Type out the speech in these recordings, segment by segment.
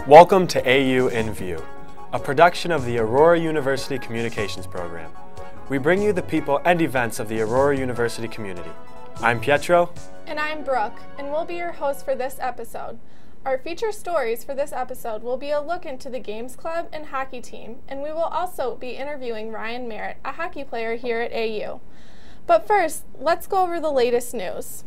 Welcome to AU in View, a production of the Aurora University Communications Program. We bring you the people and events of the Aurora University community. I'm Pietro. And I'm Brooke, and we'll be your hosts for this episode. Our feature stories for this episode will be a look into the Games Club and hockey team, and we will also be interviewing Ryan Merritt, a hockey player here at AU. But first, let's go over the latest news.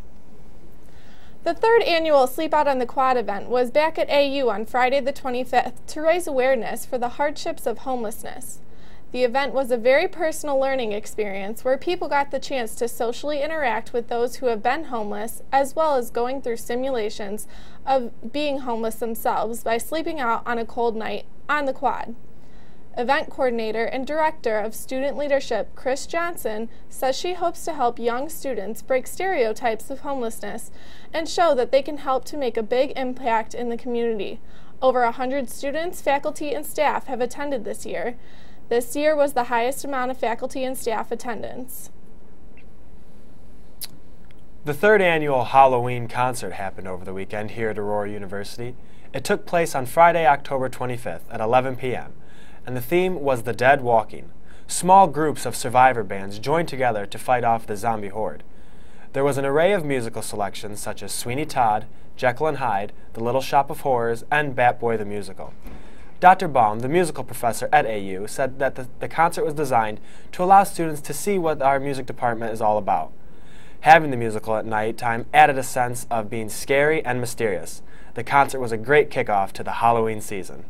The third annual Sleep Out on the Quad event was back at AU on Friday the 25th to raise awareness for the hardships of homelessness. The event was a very personal learning experience where people got the chance to socially interact with those who have been homeless, as well as going through simulations of being homeless themselves by sleeping out on a cold night on the quad. Event coordinator and director of student leadership, Chris Johnson, says she hopes to help young students break stereotypes of homelessness and show that they can help to make a big impact in the community. Over 100 students, faculty, and staff have attended this year. This year was the highest amount of faculty and staff attendance. The third annual Halloween concert happened over the weekend here at Aurora University. It took place on Friday, October 25th at 11 p.m. and the theme was The Dead Walking. Small groups of survivor bands joined together to fight off the zombie horde. There was an array of musical selections such as Sweeney Todd, Jekyll and Hyde, The Little Shop of Horrors, and Bat Boy the Musical. Dr. Baum, the musical professor at AU, said that the concert was designed to allow students to see what our music department is all about. Having the musical at night time added a sense of being scary and mysterious. The concert was a great kickoff to the Halloween season.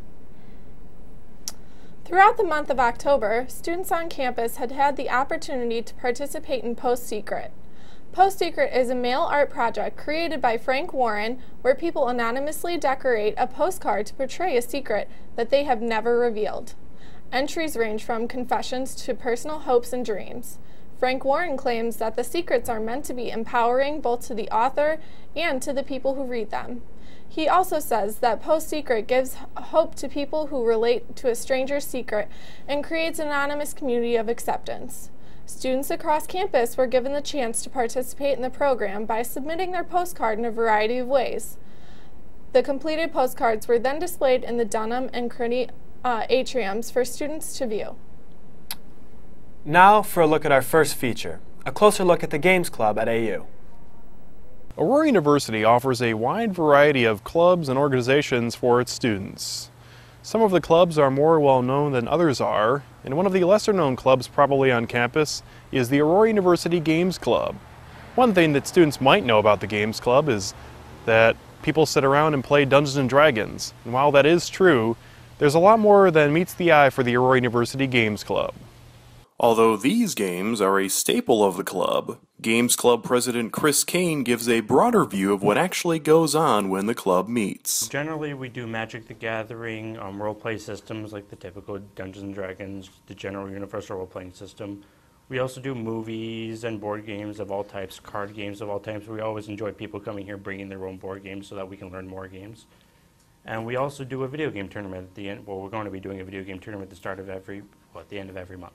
Throughout the month of October, students on campus had had the opportunity to participate in Post Secret. Post Secret is a mail art project created by Frank Warren where people anonymously decorate a postcard to portray a secret that they have never revealed. Entries range from confessions to personal hopes and dreams. Frank Warren claims that the secrets are meant to be empowering both to the author and to the people who read them. He also says that Post Secret gives hope to people who relate to a stranger's secret and creates an anonymous community of acceptance. Students across campus were given the chance to participate in the program by submitting their postcard in a variety of ways. The completed postcards were then displayed in the Dunham and Kearney atriums for students to view. Now for a look at our first feature, a closer look at the Games Club at AU. Aurora University offers a wide variety of clubs and organizations for its students. Some of the clubs are more well known than others are, and one of the lesser known clubs probably on campus is the Aurora University Games Club. One thing that students might know about the Games Club is that people sit around and play Dungeons and Dragons, and while that is true, there's a lot more than meets the eye for the Aurora University Games Club. Although these games are a staple of the club, Games Club President Chris Kane gives a broader view of what actually goes on when the club meets. Generally, we do Magic the Gathering, role-play systems like the typical Dungeons & Dragons, the general universal role-playing system. We also do movies and board games of all types, card games of all types. We always enjoy people coming here bringing their own board games so that we can learn more games. And we also do a video game tournament at the end. Well, we're going to be doing a video game tournament at the end of every month.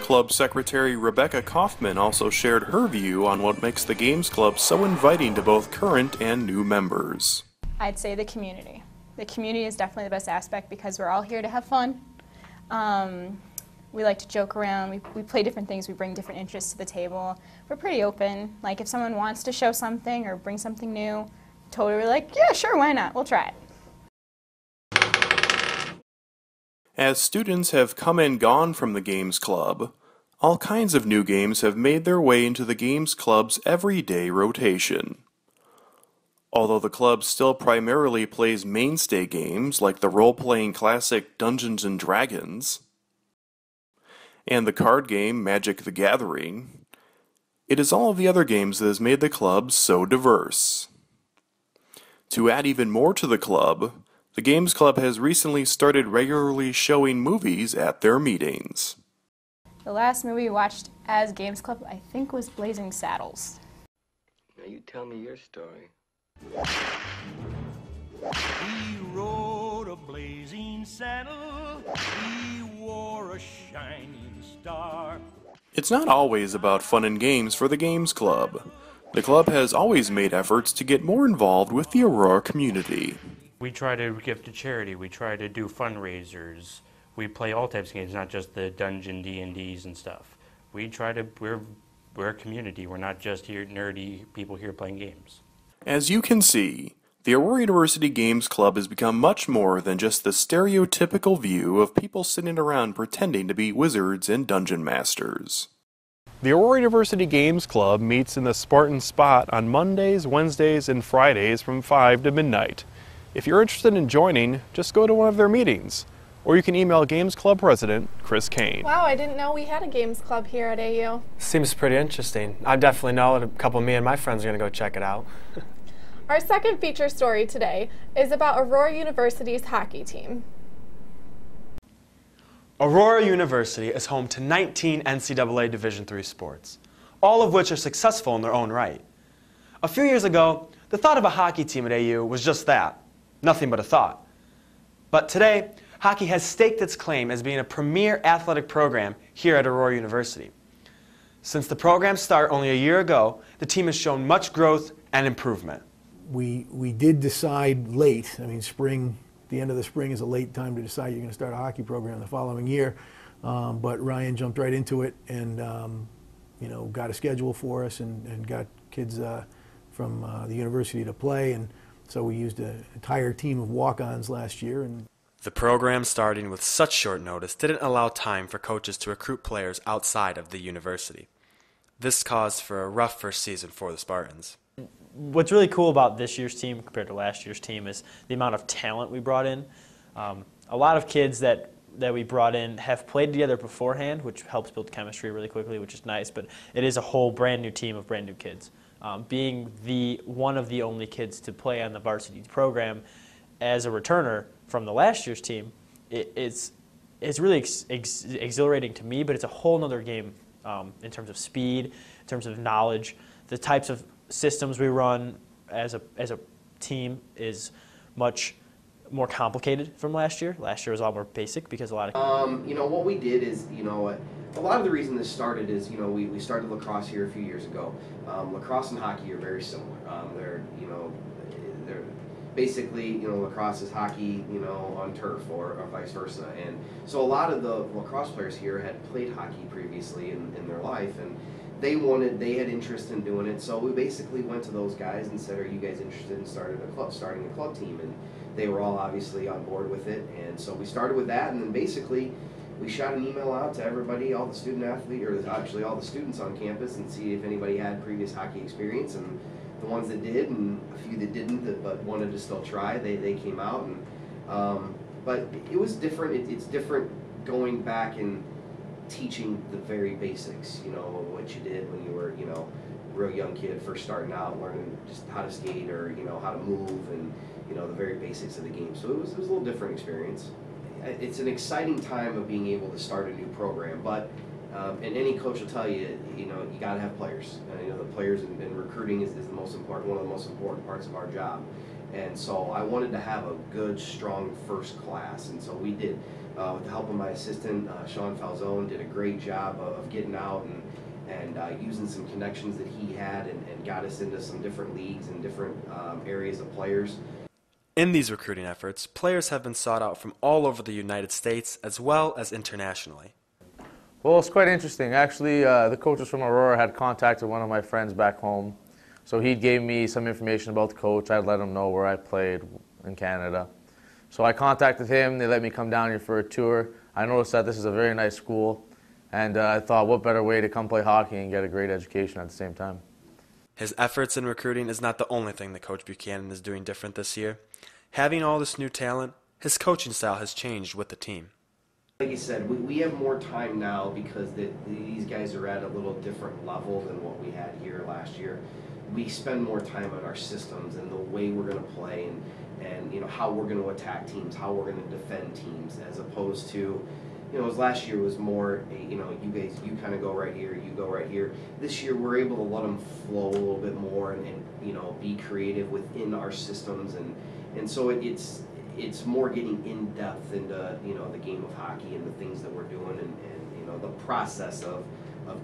Club Secretary Rebecca Kaufman also shared her view on what makes the Games Club so inviting to both current and new members. I'd say the community. The community is definitely the best aspect because we're all here to have fun. We like to joke around, we play different things, we bring different interests to the table. We're pretty open. Like if someone wants to show something or bring something new, totally like, yeah, sure, why not? We'll try it. As students have come and gone from the Games Club, all kinds of new games have made their way into the Games Club's everyday rotation. Although the club still primarily plays mainstay games like the role-playing classic Dungeons & Dragons and the card game Magic the Gathering, it is all of the other games that has made the club so diverse. To add even more to the club, the Games Club has recently started regularly showing movies at their meetings. The last movie we watched as Games Club, I think, was Blazing Saddles. Now you tell me your story. He rode a blazing saddle, he wore a shining star. It's not always about fun and games for the Games Club. The club has always made efforts to get more involved with the Aurora community. We try to give to charity. We try to do fundraisers. We play all types of games, not just the dungeon D&Ds and stuff. We try to, we're a community. We're not just here nerdy people here playing games. As you can see, the Aurora University Games Club has become much more than just the stereotypical view of people sitting around pretending to be wizards and dungeon masters. The Aurora University Games Club meets in the Spartan Spot on Mondays, Wednesdays, and Fridays from 5 to midnight. If you're interested in joining, just go to one of their meetings, or you can email Games Club President Chris Kane. Wow, I didn't know we had a games club here at AU. Seems pretty interesting. I definitely know a couple of me and my friends are going to go check it out. Our second feature story today is about Aurora University's hockey team. Aurora University is home to 19 NCAA Division III sports, all of which are successful in their own right. A few years ago, the thought of a hockey team at AU was just that, nothing but a thought. But today, hockey has staked its claim as being a premier athletic program here at Aurora University. Since the program's start only a year ago, the team has shown much growth and improvement. We did decide late. I mean, spring, the end of the spring is a late time to decide you're going to start a hockey program the following year. But Ryan jumped right into it and you know, got a schedule for us and got kids from the university to play. And so we used an entire team of walk-ons last year. And the program starting with such short notice didn't allow time for coaches to recruit players outside of the university. This caused for a rough first season for the Spartans. What's really cool about this year's team compared to last year's team is the amount of talent we brought in. A lot of kids that we brought in have played together beforehand, which helps build chemistry really quickly, which is nice, but it is a whole brand new team of brand new kids. Being one of the only kids to play on the varsity program as a returner from the last year's team, it's really exhilarating to me, but it's a whole nother game in terms of speed, in terms of knowledge. The types of systems we run as a team is much more complicated from last year. Last year was a lot more basic because a lot of you know, what we did is, you know, a lot of the reason this started is, you know, we started lacrosse here a few years ago. Lacrosse and hockey are very similar. They're basically, you know, lacrosse is hockey, you know, on turf or vice versa. And so a lot of the lacrosse players here had played hockey previously in their life, and they had interest in doing it. So we basically went to those guys and said, are you guys interested in starting a club team? And they were all obviously on board with it. And so we started with that, and then basically we shot an email out to everybody, all the student athletes, or actually all the students on campus, and see if anybody had previous hockey experience. And the ones that did, and a few that didn't, but wanted to still try, they came out. And but it was different. It's different going back and teaching the very basics, you know, what you did when you were, you know, a real young kid first starting out, learning just how to skate or, you know, how to move and, you know, the very basics of the game. So it was a little different experience. It's an exciting time of being able to start a new program, but and any coach will tell you, you know, you got to have players. You know, the players and recruiting is the most important, one of the most important parts of our job. And so I wanted to have a good, strong first class, and so we did. With the help of my assistant, Sean Falzone, did a great job of getting out and using some connections that he had and got us into some different leagues and different areas of players. In these recruiting efforts, players have been sought out from all over the United States as well as internationally. Well, it's quite interesting. Actually, the coaches from Aurora had contacted one of my friends back home. So he gave me some information about the coach. I'd let him know where I played in Canada. So I contacted him. They let me come down here for a tour. I noticed that this is a very nice school. And I thought, what better way to come play hockey and get a great education at the same time. His efforts in recruiting is not the only thing that Coach Buchanan is doing different this year. Having all this new talent, his coaching style has changed with the team. Like you said, we have more time now because these guys are at a little different level than what we had here last year. We spend more time on our systems and the way we're going to play and you know, how we're going to attack teams, how we're going to defend teams, as opposed to as last year was more, you kind of go right here, you go right here. This year we're able to let them flow a little bit more and be creative within our systems, and so it's more getting in depth into the game of hockey and the things that we're doing and the process of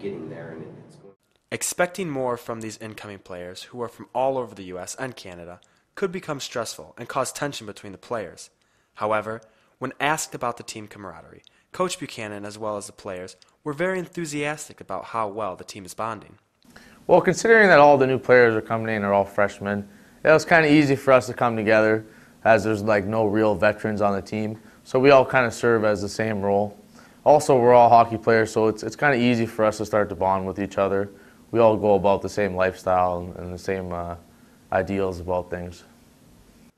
getting there, and it's going. Expecting more from these incoming players, who are from all over the U.S. and Canada, could become stressful and cause tension between the players. However, when asked about the team camaraderie, Coach Buchanan, as well as the players, were very enthusiastic about how well the team is bonding. Well, considering that all the new players are coming in are all freshmen, it was kind of easy for us to come together, as there's like no real veterans on the team. So we all kind of serve as the same role. Also, we're all hockey players, so it's kind of easy for us to start to bond with each other. We all go about the same lifestyle and the same ideals about things.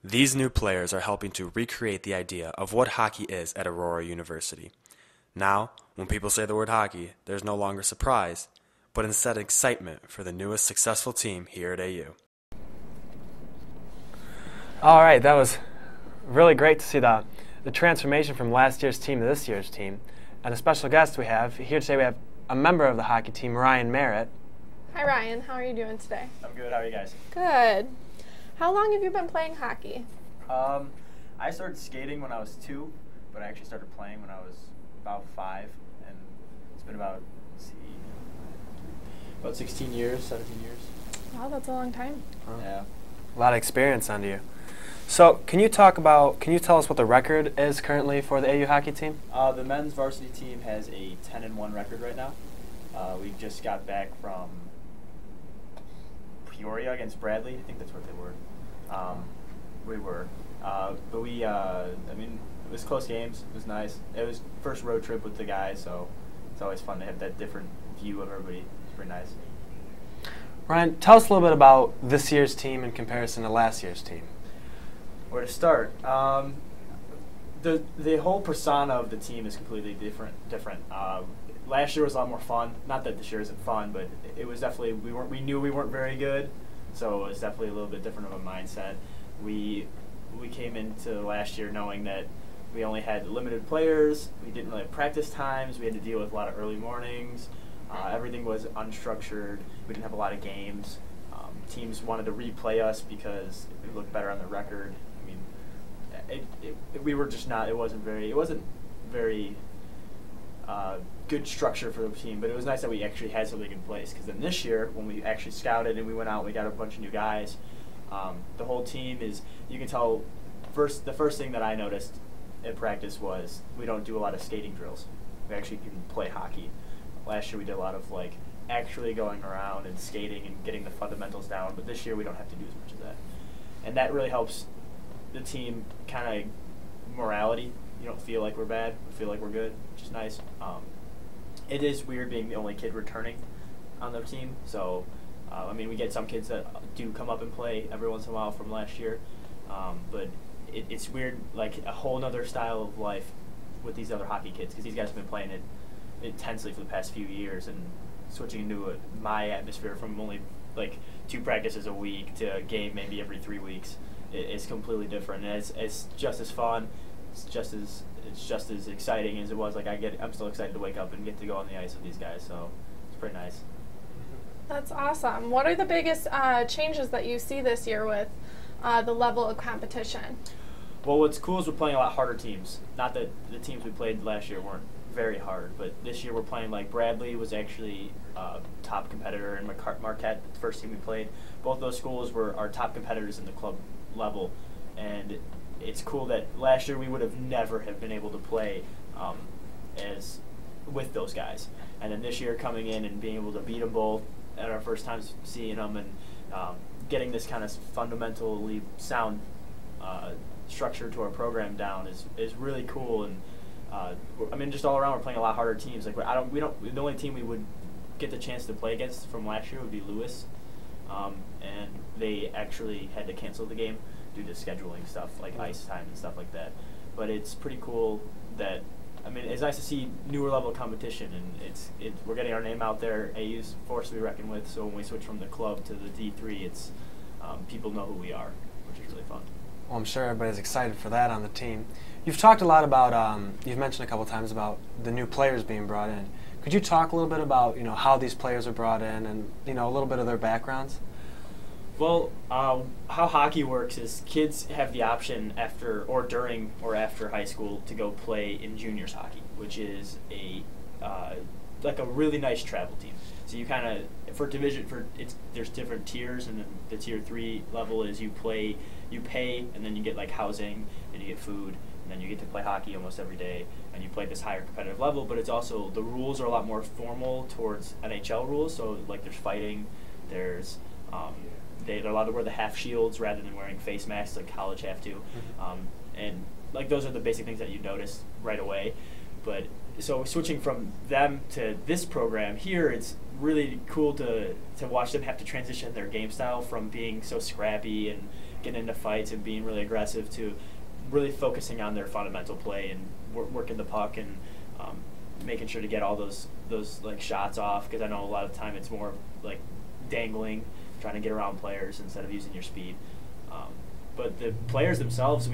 These new players are helping to recreate the idea of what hockey is at Aurora University. Now, when people say the word hockey, there's no longer surprise, but instead excitement for the newest successful team here at AU. All right, that was really great to see the transformation from last year's team to this year's team. And a special guest we have here today, we have a member of the hockey team, Ryan Merritt. Hi Ryan, how are you doing today? I'm good. How are you guys? Good. How long have you been playing hockey? I started skating when I was 2, but I actually started playing when I was about 5, and it's been about 16 years, 17 years. Wow, that's a long time. Yeah. A lot of experience under you. So can you tell us what the record is currently for the AU hockey team? The men's varsity team has a 10-1 record right now. We just got back from Peoria against Bradley. I think that's what they were. We were. But we, it was close games. It was nice. It was first road trip with the guys, so it's always fun to have that different view of everybody. It's pretty nice. Ryan, tell us a little bit about this year's team in comparison to last year's team. Where to start? The whole persona of the team is completely different. Last year was a lot more fun. Not that this year isn't fun, but it was definitely we knew we weren't very good, so it was definitely a little bit different of a mindset. We came into last year knowing that we only had limited players. We didn't really have practice times. We had to deal with a lot of early mornings. Everything was unstructured. We didn't have a lot of games. Teams wanted to replay us because it looked better on the record. I mean, we were just not. It wasn't very good structure for the team. But it was nice that we actually had something in place. Because then this year, when we actually scouted and we went out, and we got a bunch of new guys. The whole team is. You can tell. The first thing that I noticed at practice was we don't do a lot of skating drills. We actually can play hockey. Last year we did a lot of actually going around and skating and getting the fundamentals down, but this year we don't have to do as much of that. And that really helps the team kind of morality. You don't feel like we're bad, we feel like we're good, which is nice. It is weird being the only kid returning on the team, so we get some kids that do come up and play every once in a while from last year, but it's weird, like a whole other style of life with these other hockey kids, because these guys have been playing it intensely for the past few years, and switching into my atmosphere from only 2 practices a week to a game maybe every 3 weeks is completely different. And it's just as fun. It's just as exciting as it was. I'm still excited to wake up and get to go on the ice with these guys. So it's pretty nice. That's awesome. What are the biggest changes that you see this year with the level of competition? Well, what's cool is we're playing a lot harder teams. Not that the teams we played last year weren't very hard, but this year we're playing Bradley was actually top competitor, and Marquette, the first team we played. Both those schools were our top competitors in the club level, and it's cool that last year we would have never have been able to play as with those guys, and then this year coming in and being able to beat them both at our first time seeing them, and getting this kind of fundamentally sound structure to our program down is really cool. And just all around, we're playing a lot harder teams. The only team we would get the chance to play against from last year would be Lewis, and they actually had to cancel the game due to scheduling stuff, ice time and stuff like that. But it's pretty cool that, it's nice to see newer level competition, and we're getting our name out there. AU's a force to be reckoned with, so when we switch from the club to the D3, it's people know who we are, which is really fun. Well, I'm sure everybody's excited for that on the team. You've talked a lot about, you've mentioned a couple times about the new players being brought in. Could you talk a little bit about, how these players are brought in and, a little bit of their backgrounds? Well, how hockey works is kids have the option after or during or after high school to go play in juniors hockey, which is like a really nice travel team. So you kind of there's different tiers, and then the tier 3 level is you pay, and then you get like housing and you get food, and then you get to play hockey almost every day, and you play this higher competitive level. But it's also, the rules are a lot more formal towards NHL rules. So like there's fighting, there's they're allowed to wear the half shields rather than wearing face masks like college have to, and like those are the basic things that you notice right away. But so switching from them to this program here, it's really cool to watch them have to transition their game style from being so scrappy and getting into fights and being really aggressive to really focusing on their fundamental play and working the puck and making sure to get all those like shots off, because I know a lot of the time it's more like dangling, trying to get around players instead of using your speed. But the players themselves,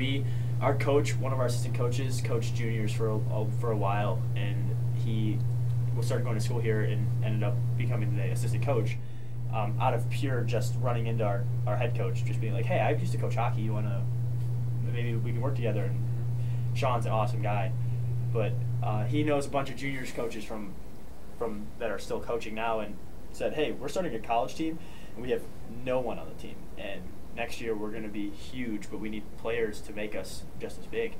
our coach, one of our assistant coaches, coached juniors for a while, and he started going to school here and ended up becoming the assistant coach out of pure just running into our head coach, just being like, hey, I used to coach hockey, you want to, maybe we can work together. And Sean's an awesome guy, but he knows a bunch of juniors coaches from that are still coaching now, and said, hey, we're starting a college team, and we have no one on the team, and next year we're going to be huge, but we need players to make us just as big.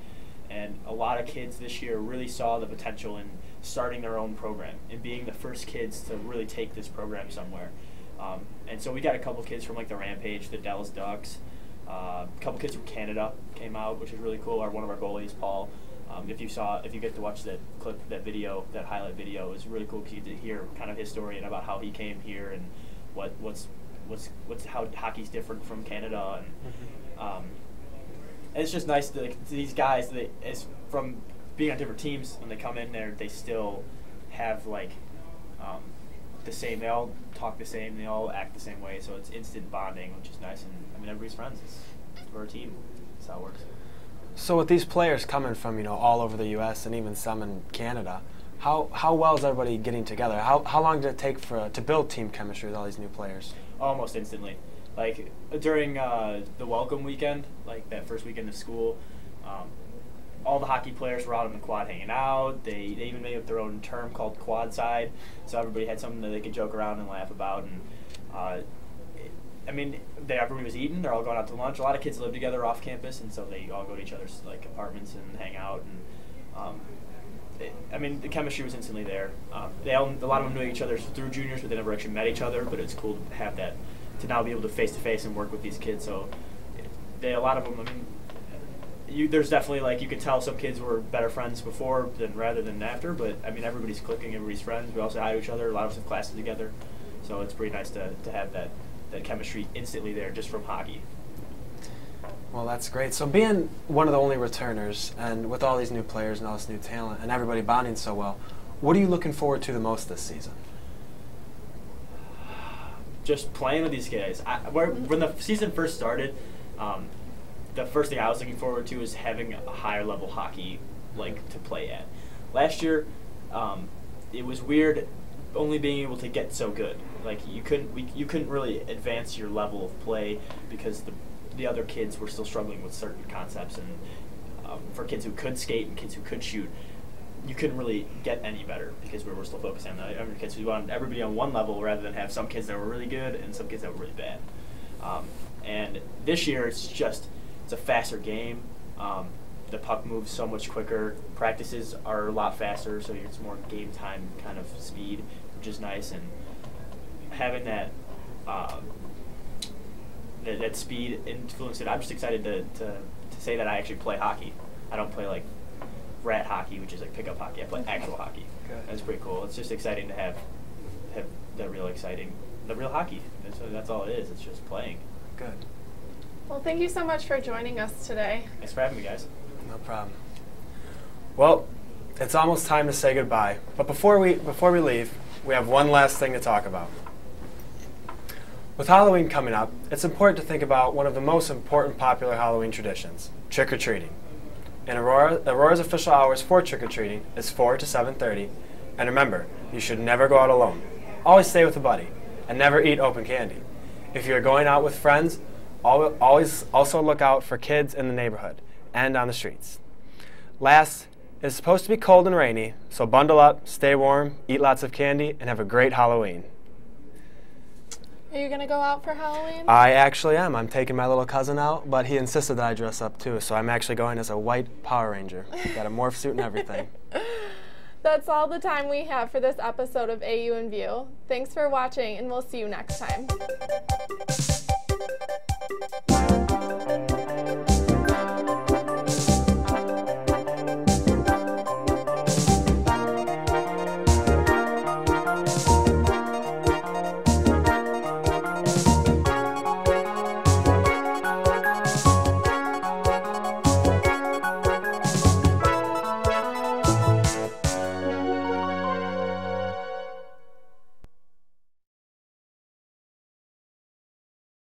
And a lot of kids this year really saw the potential in starting their own program and being the first kids to really take this program somewhere. And so we got a couple kids from like the Rampage, the Dallas Ducks, a couple kids from Canada came out, which is really cool. One of our goalies, Paul. If you get to watch that clip, that video, that highlight video, is really cool because you get to hear kind of his story and about how he came here and how hockey's different from Canada, and it's just nice to these guys. From being on different teams, when they come in there, they still have like the same. They all talk the same. They all act the same way. So it's instant bonding, which is nice. And I mean, everybody's friends. We're a team. That's how it works. So with these players coming from all over the U.S. and even some in Canada, how well is everybody getting together? How long did it take to build team chemistry with all these new players? Almost instantly. Like during the welcome weekend, like that first weekend of school, all the hockey players were out on the quad hanging out. They even made up their own term called quad side, so everybody had something that they could joke around and laugh about. And everybody was eating. They're all going out to lunch. A lot of kids live together off campus, and so they all go to each other's like apartments and hang out. And the chemistry was instantly there. A lot of them knew each other through juniors, but they never actually met each other. But it's cool to have that, to now be able to face and work with these kids. So a lot of them, there's definitely, like, you could tell some kids were better friends before rather than after. But everybody's clicking, everybody's friends. We also hi to each other. A lot of us have classes together, so it's pretty nice to have that chemistry instantly there just from hockey. Well, that's great. So being one of the only returners, and with all these new players and all this new talent, and everybody bonding so well, what are you looking forward to the most this season? Just playing with these guys. When the season first started, the first thing I was looking forward to is having a higher level hockey to play at. Last year, it was weird only being able to get so good. Like you couldn't really advance your level of play because the other kids were still struggling with certain concepts, and for kids who could skate and kids who could shoot, you couldn't really get any better because we were still focusing on the younger kids. We wanted everybody on one level rather than have some kids that were really good and some kids that were really bad. And this year it's a faster game. The puck moves so much quicker. Practices are a lot faster, so it's more game time kind of speed, which is nice. And having that that speed influenced it. I'm just excited to say that I actually play hockey. I don't play like rat hockey, which is like pickup hockey. I play actual hockey. Good. That's pretty cool. It's just exciting to have the real hockey. That's all it is. It's just playing. Good. Well, thank you so much for joining us today. Thanks for having me, guys. No problem. Well, it's almost time to say goodbye. But before we leave, we have one last thing to talk about. With Halloween coming up, it's important to think about one of the most important popular Halloween traditions, trick-or-treating. In Aurora, Aurora's official hours for trick-or-treating is 4 to 7:30, and remember, you should never go out alone. Always stay with a buddy, and never eat open candy. If you're going out with friends, always also look out for kids in the neighborhood and on the streets. Last, it's supposed to be cold and rainy, so bundle up, stay warm, eat lots of candy, and have a great Halloween. Are you going to go out for Halloween? I actually am. I'm taking my little cousin out, but he insisted that I dress up too, so I'm actually going as a white Power Ranger. Got a morph suit and everything. That's all the time we have for this episode of AU in View. Thanks for watching, and we'll see you next time.